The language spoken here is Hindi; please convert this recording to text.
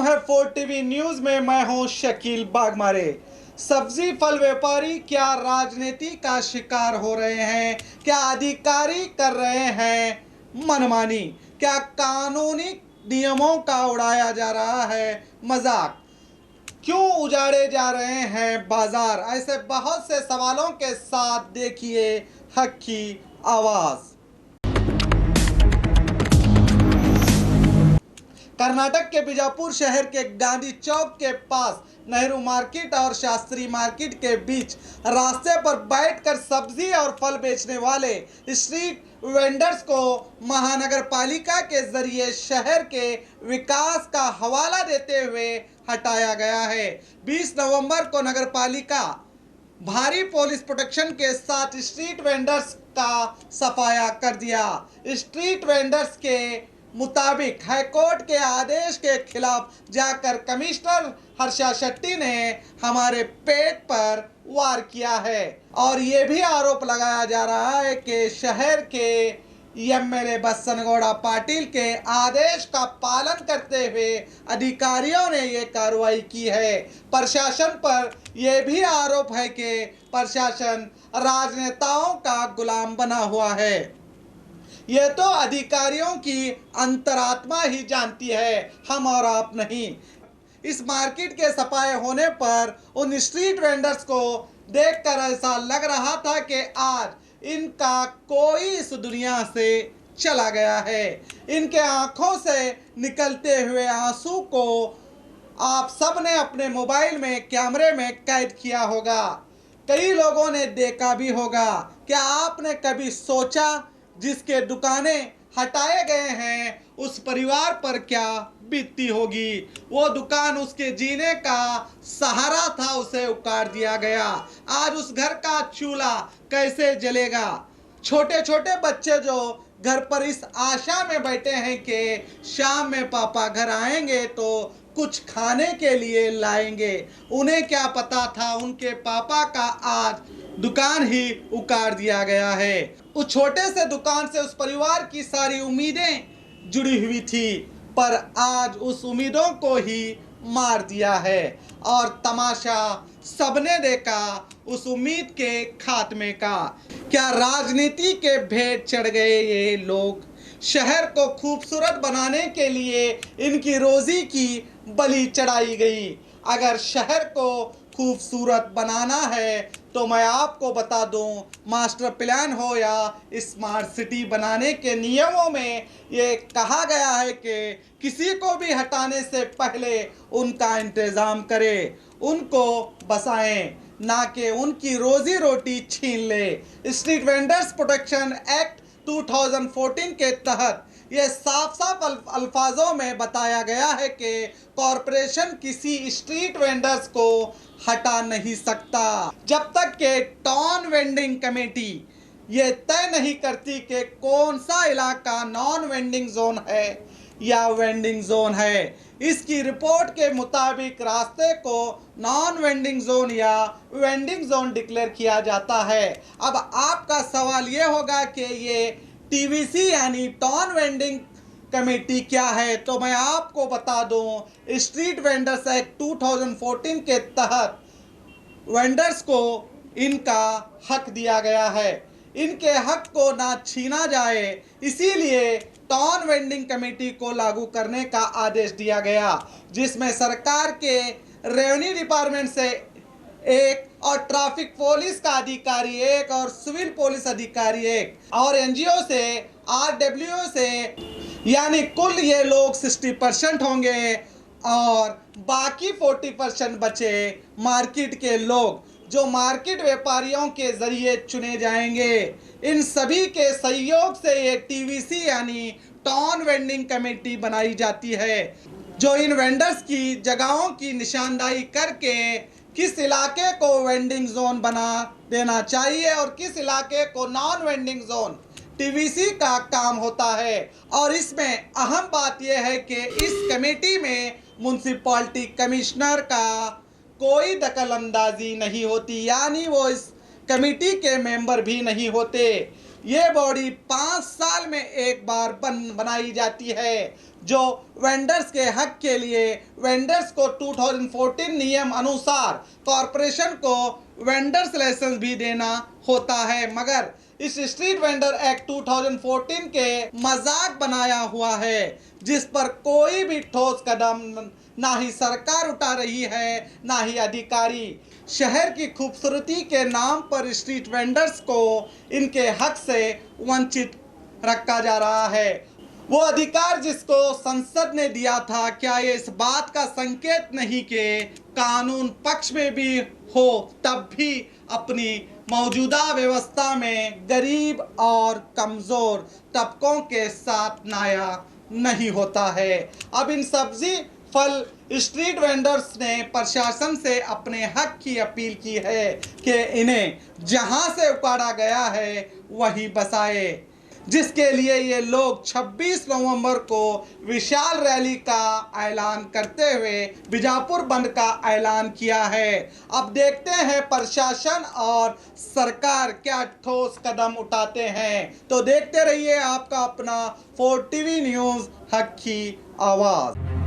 स्वागतम है 4TV न्यूज में। मैं हूं शकील बागमारे। सब्जी फल व्यापारी क्या राजनीति का शिकार हो रहे हैं? क्या अधिकारी कर रहे हैं मनमानी? क्या कानूनी नियमों का उड़ाया जा रहा है मजाक? क्यों उजाड़े जा रहे हैं बाजार? ऐसे बहुत से सवालों के साथ देखिए हक की आवाज। कर्नाटक के बीजापुर शहर के गांधी चौक के पास नेहरू मार्केट और शास्त्री मार्केट के बीच रास्ते पर बैठकर सब्जी और फल बेचने वाले स्ट्रीट वेंडर्स को महानगर पालिका के जरिए शहर के विकास का हवाला देते हुए हटाया गया है। 20 नवंबर को नगर पालिका भारी पुलिस प्रोटेक्शन के साथ स्ट्रीट वेंडर्स का सफाया कर दिया। स्ट्रीट वेंडर्स के मुताबिक हाईकोर्ट के आदेश के खिलाफ जाकर कमिश्नर हर्षा शेट्टी ने हमारे पेट पर वार किया है और ये भी आरोप लगाया जा रहा है कि शहर के एमएलए बसनगौड़ा पाटिल के आदेश का पालन करते हुए अधिकारियों ने ये कार्रवाई की है। प्रशासन पर यह भी आरोप है कि प्रशासन राजनेताओं का गुलाम बना हुआ है। ये तो अधिकारियों की अंतरात्मा ही जानती है, हम और आप नहीं। इस मार्केट के सफाई होने पर उन स्ट्रीट वेंडर्स को देखकर ऐसा लग रहा था कि आज इनका कोई इस दुनिया से चला गया है। इनके आंखों से निकलते हुए आंसू को आप सब ने अपने मोबाइल में कैमरे में कैद किया होगा। कई लोगों ने देखा भी होगा। क्या आपने कभी सोचा जिसके दुकानें हटाए गए हैं उस परिवार पर क्या बीतती होगी? वो दुकान उसके जीने का सहारा था, उसे उखाड़ दिया गया। आज उस घर का चूल्हा कैसे जलेगा? छोटे छोटे बच्चे जो घर पर इस आशा में बैठे हैं कि शाम में पापा घर आएंगे तो कुछ खाने के लिए लाएंगे, उन्हें क्या पता था उनके पापा का आज दुकान ही उखाड़ दिया गया है। उस छोटे से दुकान से उस परिवार की सारी उम्मीदें जुड़ी हुई थी, पर आज उस उम्मीदों को ही मार दिया है और तमाशा सबने देखा उस उम्मीद के खात्मे का। क्या राजनीति के भेंट चढ़ गए ये लोग? शहर को खूबसूरत बनाने के लिए इनकी रोजी की बलि चढ़ाई गई। अगर शहर को खूबसूरत बनाना है तो मैं आपको बता दूं, मास्टर प्लान हो या स्मार्ट सिटी बनाने के नियमों में ये कहा गया है कि किसी को भी हटाने से पहले उनका इंतज़ाम करें, उनको बसाएं, ना कि उनकी रोजी रोटी छीन ले। स्ट्रीट वेंडर्स प्रोटेक्शन एक्ट 2014 के तहत ये साफ साफ अल्फाजों में बताया गया है कि कॉरपोरेशन किसी स्ट्रीट वेंडर्स को हटा नहीं सकता जब तक कि टाउन वेंडिंग कमेटी ये तय नहीं करती कि कौन सा इलाका नॉन वेंडिंग जोन है या वेंडिंग जोन है। इसकी रिपोर्ट के मुताबिक रास्ते को नॉन वेंडिंग जोन या वेंडिंग जोन डिक्लेयर किया जाता है। अब आपका सवाल ये होगा कि ये टीवीसी यानी टाउन वेंडिंग कमेटी क्या है? तो मैं आपको बता दूं, स्ट्रीट वेंडर्स एक्ट 2014 के तहत वेंडर्स को इनका हक दिया गया है। इनके हक को ना छीना जाए, इसीलिए टाउन वेंडिंग कमेटी को लागू करने का आदेश दिया गया, जिसमें सरकार के रेवेन्यू डिपार्टमेंट से एक और ट्रैफिक पुलिस का अधिकारी एक और सिविल पुलिस अधिकारी एक और एनजीओ से आरडब्ल्यू से, यानी कुल ये लोग 60% होंगे और बाकी 40% बचे मार्केट के लोग जो मार्केट व्यापारियों के जरिए चुने जाएंगे। इन सभी के सहयोग से ये टीवीसी यानी टाउन वेंडिंग कमेटी बनाई जाती है, जो इन वेंडर्स की जगहों की निशानदाही करके किस इलाके को वेंडिंग जोन बना देना चाहिए और किस इलाके को नॉन वेंडिंग जोन टीवीसी का काम होता है। और इसमें अहम बात यह है कि इस कमेटी में म्युनिसिपैलिटी कमिश्नर का कोई दखल अंदाजी नहीं होती, यानी वो इस कमेटी के मेंबर भी नहीं होते। ये बॉडी 5 साल में एक बार बनाई जाती है, जो वेंडर्स के हक के लिए वेंडर्स को 2014 नियम अनुसार कॉरपोरेशन को वेंडर्स लाइसेंस भी देना होता है। मगर इस स्ट्रीट वेंडर एक्ट 2014 के मजाक बनाया हुआ है, जिस पर कोई भी ठोस कदम ना ही सरकार उठा रही है, ना ही अधिकारी। शहर की खूबसूरती के नाम पर स्ट्रीट वेंडर्स को इनके हक से वंचित रखा जा रहा है। वो अधिकार जिसको संसद ने दिया था, क्या ये इस बात का संकेत नहीं कि कानून पक्ष में भी हो तब भी अपनी मौजूदा व्यवस्था में गरीब और कमज़ोर तबकों के साथ न्याय नहीं होता है। अब इन सब्जी फल स्ट्रीट वेंडर्स ने प्रशासन से अपने हक की अपील की है कि इन्हें जहां से उखाड़ा गया है वहीं बसाए, जिसके लिए ये लोग 26 नवंबर को विशाल रैली का ऐलान करते हुए बीजापुर बंद का ऐलान किया है। अब देखते हैं प्रशासन और सरकार क्या ठोस कदम उठाते हैं। तो देखते रहिए आपका अपना 4 टीवी न्यूज़, हक की आवाज़।